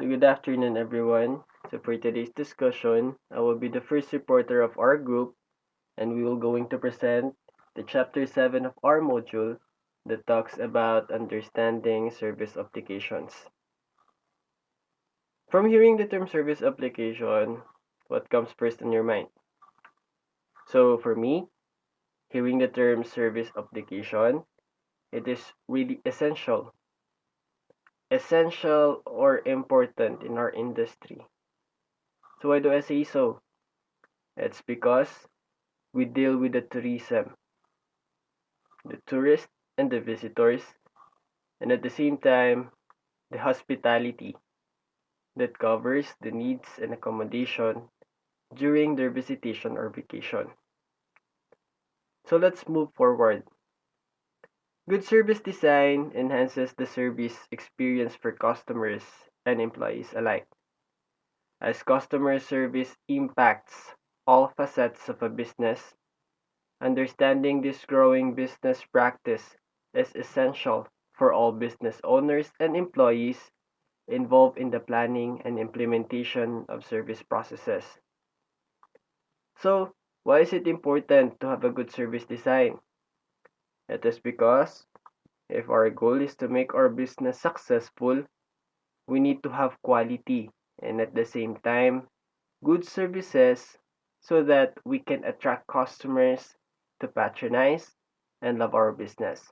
So good afternoon, everyone. So for today's discussion, I will be the first reporter of our group, and we will going to present the chapter 7 of our module that talks about understanding service applications. From hearing the term service application, what comes first in your mind? So for me, hearing the term service application, it is really essential or important in our industry. So why do I say so? It's because we deal with the tourism, the tourists and the visitors, and at the same time, the hospitality that covers the needs and accommodation during their visitation or vacation. So let's move forward. Good service design enhances the service experience for customers and employees alike, as customer service impacts all facets of a business. Understanding this growing business practice is essential for all business owners and employees involved in the planning and implementation of service processes. So, why is it important to have a good service design? It is because if our goal is to make our business successful, we need to have quality and at the same time, good services so that we can attract customers to patronize and love our business.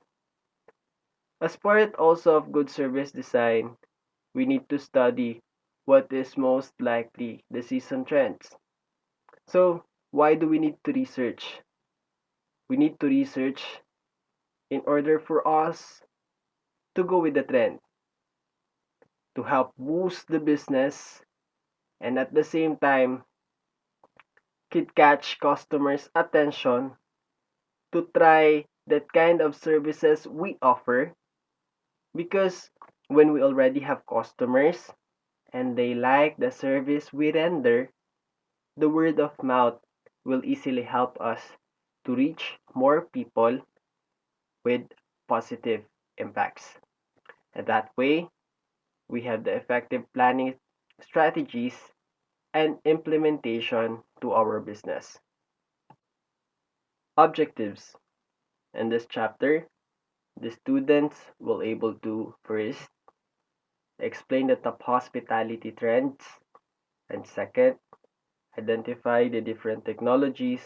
As part also of good service design, we need to study what is most likely the season trends. So, why do we need to research? We need to research in order for us to go with the trend, to help boost the business, and at the same time, could catch customers' attention to try that kind of services we offer because when we already have customers and they like the service we render, the word of mouth will easily help us to reach more people with positive impacts. And that way, we have the effective planning strategies and implementation to our business. Objectives. In this chapter, the students will able to first explain the top hospitality trends and second, identify the different technologies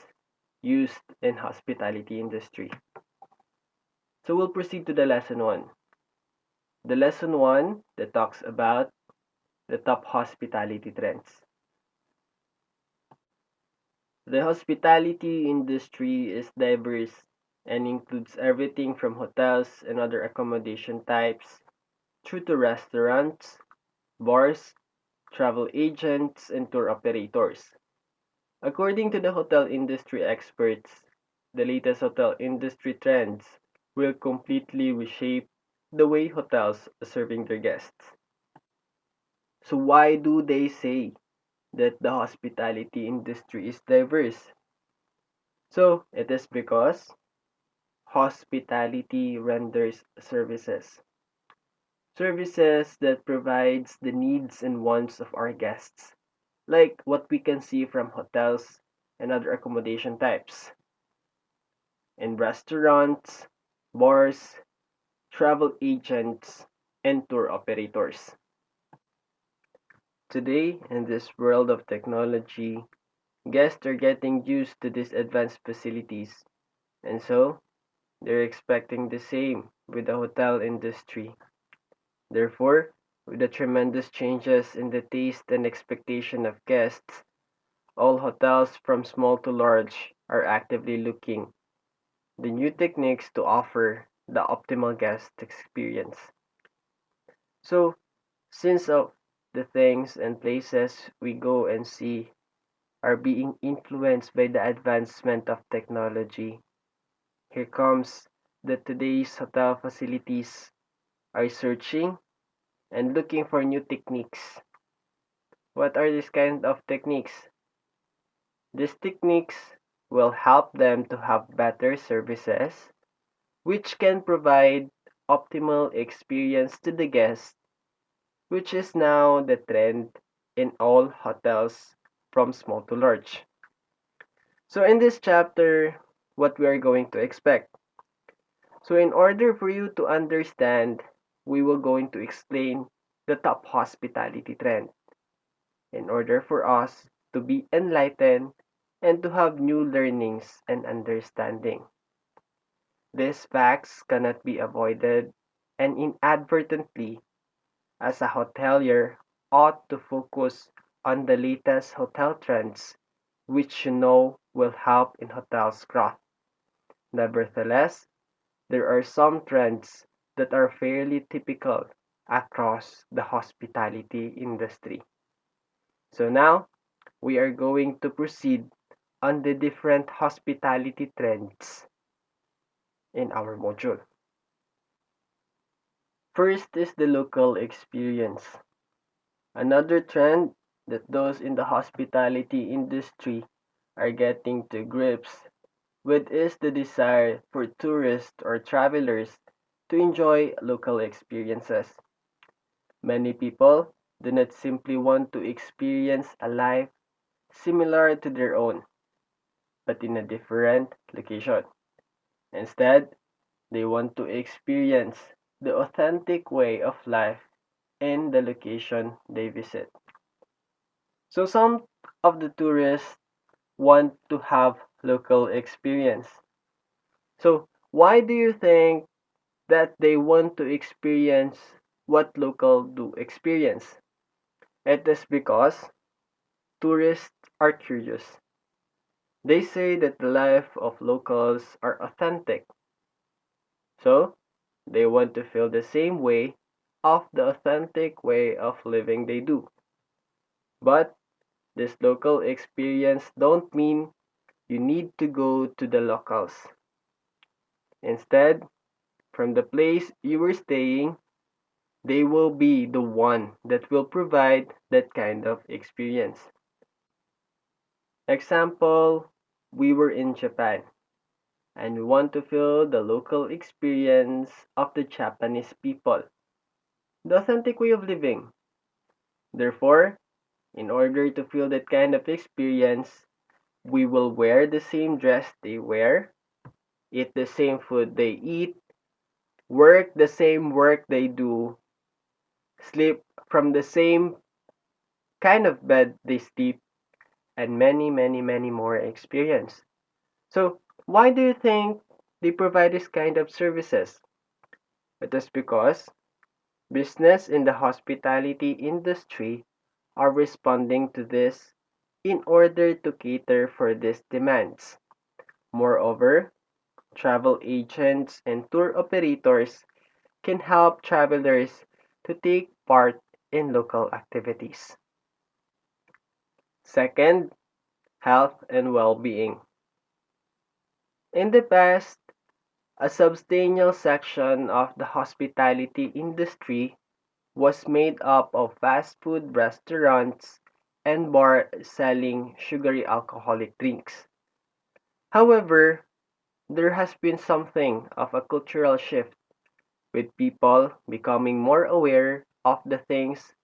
used in hospitality industry. So we'll proceed to the lesson 1. The lesson 1 that talks about the top hospitality trends. The hospitality industry is diverse and includes everything from hotels and other accommodation types through to restaurants, bars, travel agents, and tour operators. According to the hotel industry experts, the latest hotel industry trends will completely reshape the way hotels are serving their guests. So why do they say that the hospitality industry is diverse? So it is because hospitality renders services. Services that provides the needs and wants of our guests, like what we can see from hotels and other accommodation types. In restaurants, bars, travel agents, and tour operators. Today, in this world of technology, guests are getting used to these advanced facilities, and so they're expecting the same with the hotel industry. Therefore, with the tremendous changes in the taste and expectation of guests, all hotels from small to large are actively looking the new techniques to offer the optimal guest experience. So, since of the things and places we go and see are being influenced by the advancement of technology, here comes that today's hotel facilities are searching and looking for new techniques. What are these kind of techniques? These techniques will help them to have better services, which can provide optimal experience to the guest, which is now the trend in all hotels from small to large. So in this chapter, what we are going to expect. So in order for you to understand, we will going to explain the top hospitality trend in order for us to be enlightened and to have new learnings and understanding. These facts cannot be avoided, and inadvertently, as a hotelier, ought to focus on the latest hotel trends, which you know will help in hotels' growth. Nevertheless, there are some trends that are fairly typical across the hospitality industry. So now, we are going to proceed on the different hospitality trends in our module. First is the local experience. Another trend that those in the hospitality industry are getting to grips with is the desire for tourists or travelers to enjoy local experiences. Many people do not simply want to experience a life similar to their own, but in a different location. Instead, they want to experience the authentic way of life in the location they visit. So some of the tourists want to have local experience. So why do you think that they want to experience what local do experience? It is because tourists are curious. They say that the life of locals are authentic. So they want to feel the same way of the authentic way of living they do. But this local experience don't mean you need to go to the locals. Instead, from the place you were staying, they will be the one that will provide that kind of experience. Example, we were in Japan and we want to feel the local experience of the Japanese people, the authentic way of living. Therefore, in order to feel that kind of experience, we will wear the same dress they wear, eat the same food they eat, work the same work they do, sleep from the same kind of bed they sleep, and many, many, many more experience. So, why do you think they provide this kind of services? It is because business in the hospitality industry are responding to this in order to cater for these demands. Moreover, travel agents and tour operators can help travelers to take part in local activities. Second, health and well-being. In the past, a substantial section of the hospitality industry was made up of fast food restaurants and bars selling sugary alcoholic drinks. However, there has been something of a cultural shift, with people becoming more aware of the things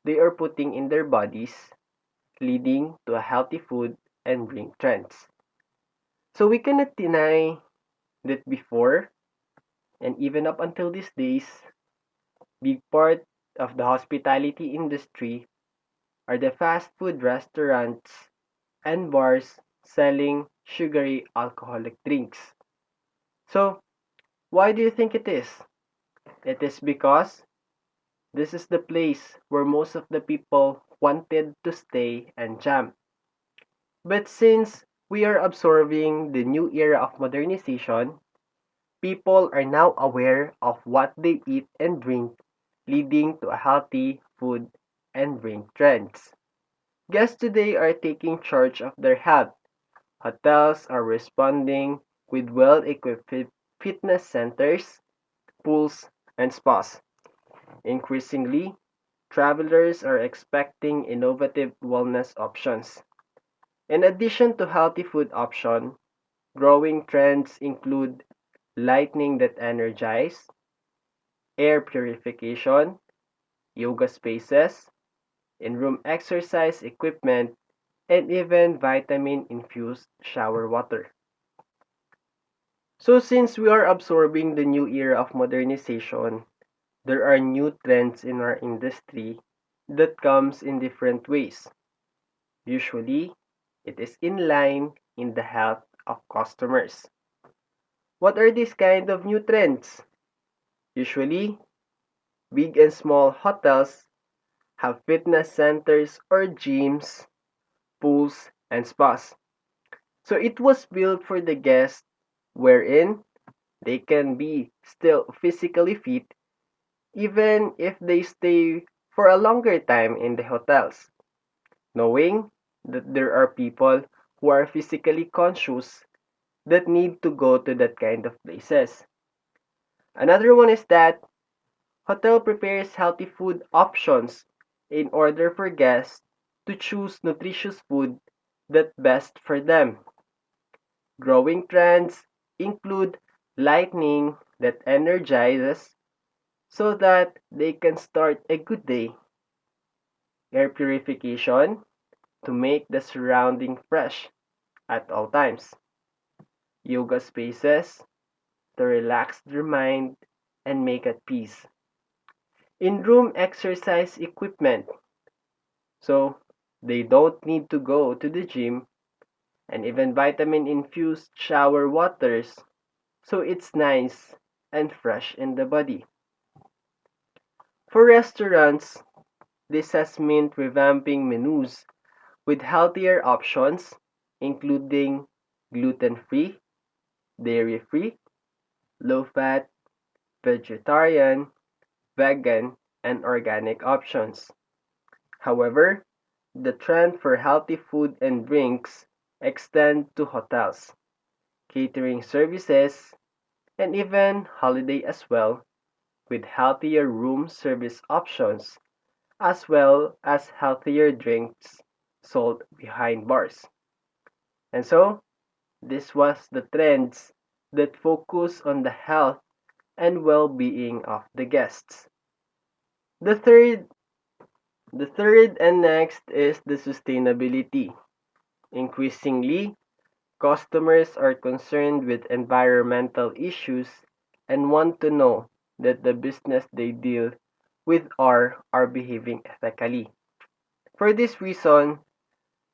they are putting in their bodies, leading to a healthy food and drink trends. So we cannot deny that before and even up until these days, big part of the hospitality industry are the fast food restaurants and bars selling sugary alcoholic drinks. So, why do you think it is? It is because this is the place where most of the people wanted to stay and jam. But since we are absorbing the new era of modernization, people are now aware of what they eat and drink, leading to a healthy food and drink trends. Guests today are taking charge of their health. Hotels are responding with well-equipped fitness centers, pools, and spas. Increasingly, travelers are expecting innovative wellness options. In addition to healthy food options, growing trends include lighting that energize, air purification, yoga spaces, in-room exercise equipment, and even vitamin-infused shower water. So since we are absorbing the new era of modernization, there are new trends in our industry that comes in different ways. Usually, it is in line in the health of customers. What are these kind of new trends? Usually, big and small hotels have fitness centers or gyms, pools, and spas. So it was built for the guests wherein they can be still physically fit even if they stay for a longer time in the hotels, knowing that there are people who are physically conscious that need to go to that kind of places. Another one is that hotel prepares healthy food options in order for guests to choose nutritious food that best for them. Growing trends include lighting that energizes so that they can start a good day, air purification to make the surrounding fresh at all times, yoga spaces to relax their mind and make at peace, in-room exercise equipment so they don't need to go to the gym, and even vitamin-infused shower waters so it's nice and fresh in the body. For restaurants, this has meant revamping menus with healthier options, including gluten-free, dairy-free, low-fat, vegetarian, vegan, and organic options. However, the trend for healthy food and drinks extend to hotels, catering services, and even holiday as well, with healthier room service options as well as healthier drinks sold behind bars. And so, this was the trends that focus on the health and well-being of the guests. The third, the third and next is the sustainability. Increasingly, customers are concerned with environmental issues and want to know that the business they deal with are behaving ethically. For this reason,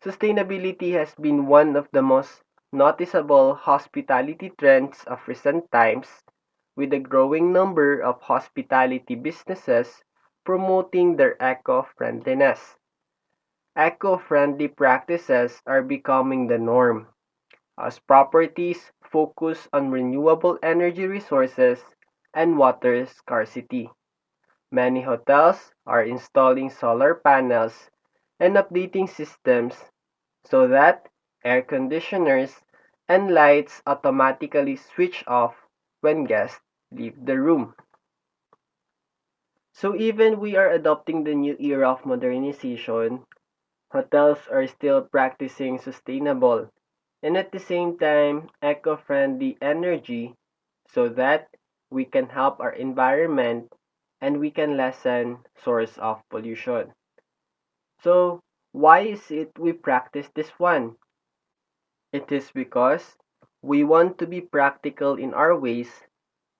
sustainability has been one of the most noticeable hospitality trends of recent times, with a growing number of hospitality businesses promoting their eco-friendliness. Eco-friendly practices are becoming the norm as properties focus on renewable energy resources and water scarcity. Many hotels are installing solar panels and updating systems so that air conditioners and lights automatically switch off when guests leave the room. So even we are adopting the new era of modernization, hotels are still practicing sustainable and at the same time eco-friendly energy so that we can help our environment and we can lessen source of pollution. So why is it we practice this one? It is because we want to be practical in our ways,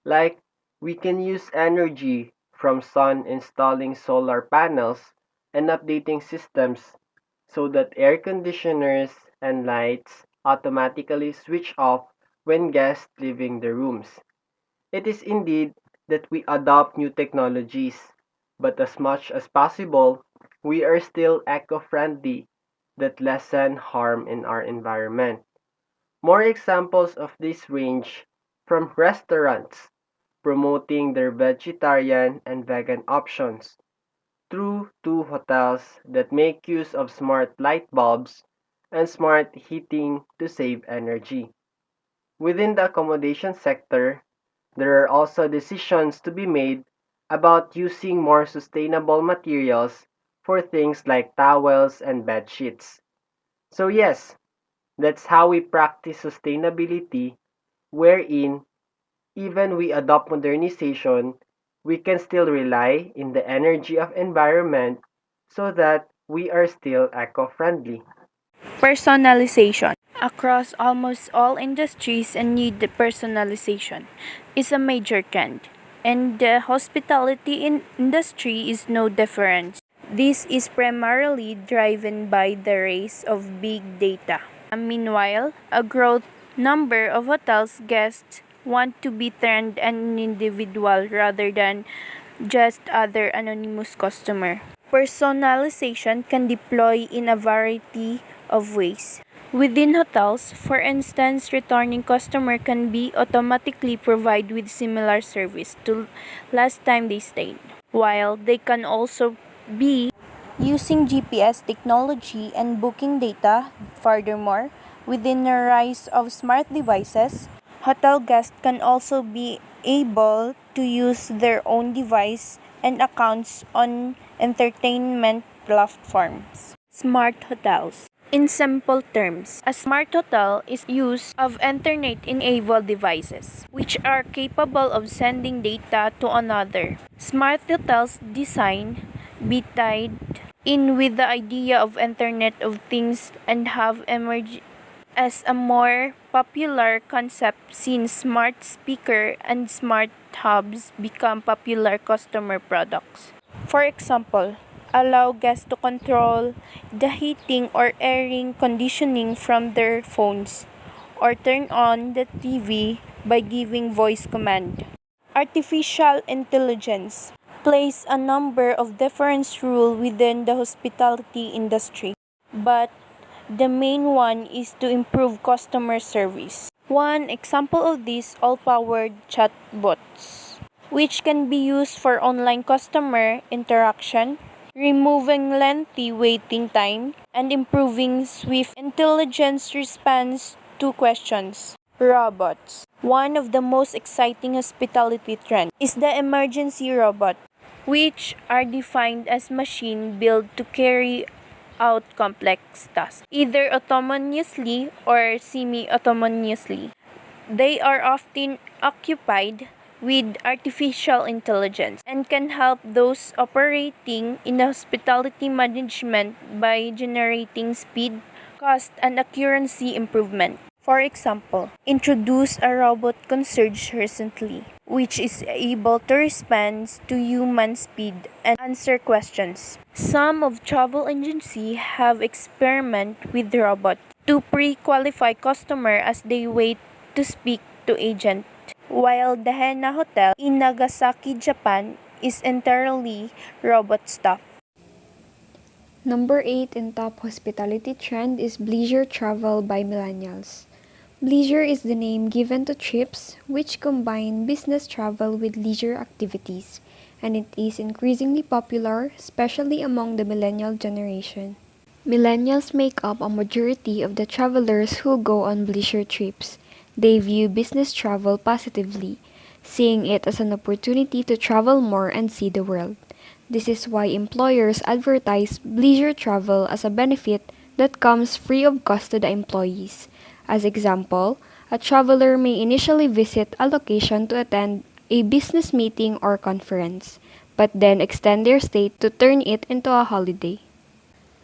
like we can use energy from sun installing solar panels and updating systems so that air conditioners and lights automatically switch off when guests leaving the rooms. It is indeed that we adopt new technologies, but as much as possible, we are still eco-friendly that lessen harm in our environment. More examples of this range from restaurants promoting their vegetarian and vegan options through to hotels that make use of smart light bulbs and smart heating to save energy. Within the accommodation sector, there are also decisions to be made about using more sustainable materials for things like towels and bed sheets. So yes, that's how we practice sustainability, wherein even we adopt modernization, we can still rely in the energy of environment so that we are still eco-friendly. Personalization. Across almost all industries, a need personalization is a major trend, and the hospitality industry is no different. This is primarily driven by the rise of big data. Meanwhile, a growth number of hotels guests want to be trained an individual rather than just other anonymous customer. Personalization can deploy in a variety of ways. Within hotels, for instance, returning customer can be automatically provided with similar service to last time they stayed, while they can also be using GPS technology and booking data. Furthermore, within the rise of smart devices, hotel guests can also be able to use their own device and accounts on entertainment platforms. Smart hotels. In simple terms, a smart hotel is use of internet-enabled devices, which are capable of sending data to another. Smart hotels design be tied in with the idea of Internet of Things and have emerged as a more popular concept since smart speaker and smart hubs become popular customer products. For example, allow guests to control the heating or airing conditioning from their phones or turn on the TV by giving voice command. Artificial intelligence plays a number of different roles within the hospitality industry, but the main one is to improve customer service. One example of these all-powered chatbots, which can be used for online customer interaction, removing lengthy waiting time, and improving swift intelligence response to questions. Robots. One of the most exciting hospitality trends is the emergency robot, which are defined as machines built to carry out complex tasks, either autonomously or semi-autonomously. They are often occupied with artificial intelligence and can help those operating in hospitality management by generating speed, cost, and accuracy improvement. For example, introduce a robot concierge recently, which is able to respond to human speed and answer questions. Some of travel agencies have experimented with robots to pre-qualify customer as they wait to speak to agent, while the Hena Hotel in Nagasaki, Japan is entirely robot staff. Number 8 in top hospitality trend is leisure travel by millennials. Leisure is the name given to trips which combine business travel with leisure activities, and it is increasingly popular, especially among the millennial generation. Millennials make up a majority of the travelers who go on leisure trips. They view business travel positively, seeing it as an opportunity to travel more and see the world. This is why employers advertise leisure travel as a benefit that comes free of cost to the employees. As example, a traveler may initially visit a location to attend a business meeting or conference, but then extend their stay to turn it into a holiday.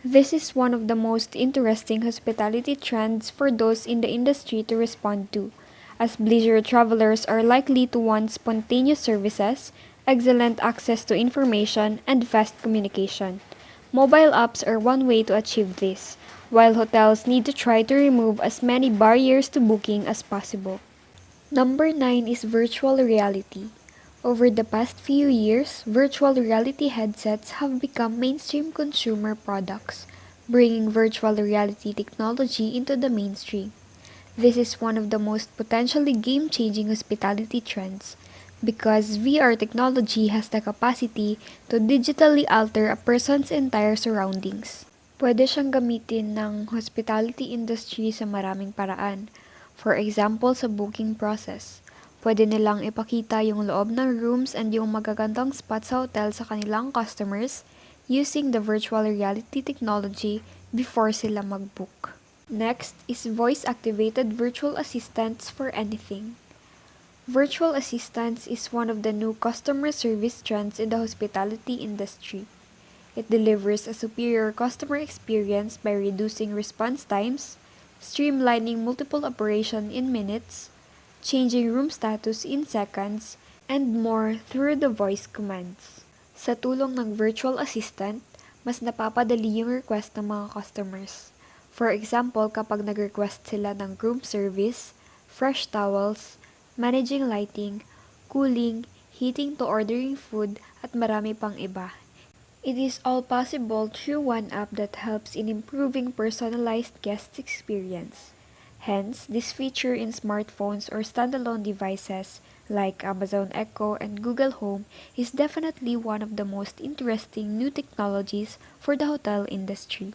This is one of the most interesting hospitality trends for those in the industry to respond to, as leisure travelers are likely to want spontaneous services, excellent access to information, and fast communication. Mobile apps are one way to achieve this, while hotels need to try to remove as many barriers to booking as possible. Number 9 is virtual reality. Over the past few years, virtual reality headsets have become mainstream consumer products, bringing virtual reality technology into the mainstream. This is one of the most potentially game-changing hospitality trends because VR technology has the capacity to digitally alter a person's entire surroundings. Pwede siyang gamitin ng hospitality industry sa maraming paraan. For example, sa booking process. Pwede nilang ipakita yung loob ng rooms and yung magagandang spot sa hotel sa kanilang customers using the virtual reality technology before sila mag-book. Next is voice-activated virtual assistants for anything. Virtual assistance is one of the new customer service trends in the hospitality industry. It delivers a superior customer experience by reducing response times, streamlining multiple operations in minutes, changing room status in seconds, and more through the voice commands. Sa tulong ng virtual assistant, mas napapadali yung request ng mga customers. For example, kapag nag-request sila ng room service, fresh towels, managing lighting, cooling, heating to ordering food, at marami pang iba. It is all possible through one app that helps in improving personalized guest experience. Hence, this feature in smartphones or standalone devices like Amazon Echo and Google Home is definitely one of the most interesting new technologies for the hotel industry.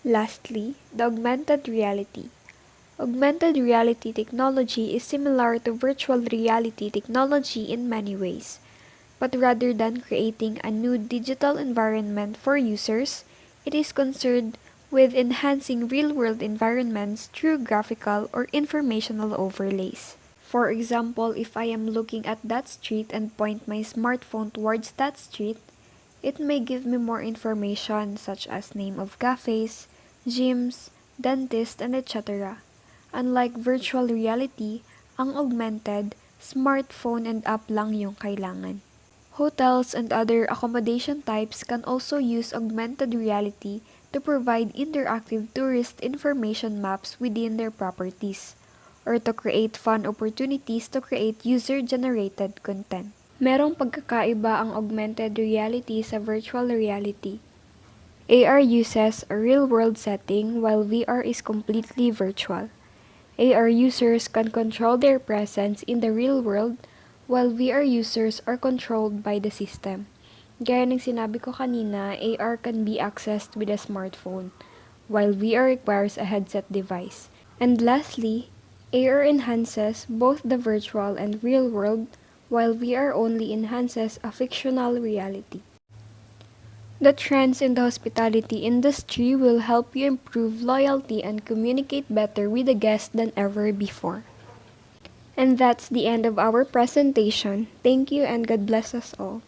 Lastly, the augmented reality. Augmented reality technology is similar to virtual reality technology in many ways. But rather than creating a new digital environment for users, it is concerned with enhancing real-world environments through graphical or informational overlays. For example, if I am looking at that street and point my smartphone towards that street, it may give me more information such as name of cafes, gyms, dentist, and etc. Unlike virtual reality, ang augmented, smartphone and app lang yung kailangan. Hotels and other accommodation types can also use augmented reality to provide interactive tourist information maps within their properties, or to create fun opportunities to create user-generated content. Merong pagkakaiba ang augmented reality sa virtual reality. AR uses a real-world setting while VR is completely virtual. AR users can control their presence in the real world while VR users are controlled by the system. Gaya ng sinabi ko kanina, AR can be accessed with a smartphone, while VR requires a headset device. And lastly, AR enhances both the virtual and real world, while VR only enhances a fictional reality. The trends in the hospitality industry will help you improve loyalty and communicate better with the guests than ever before. And that's the end of our presentation. Thank you and God bless us all.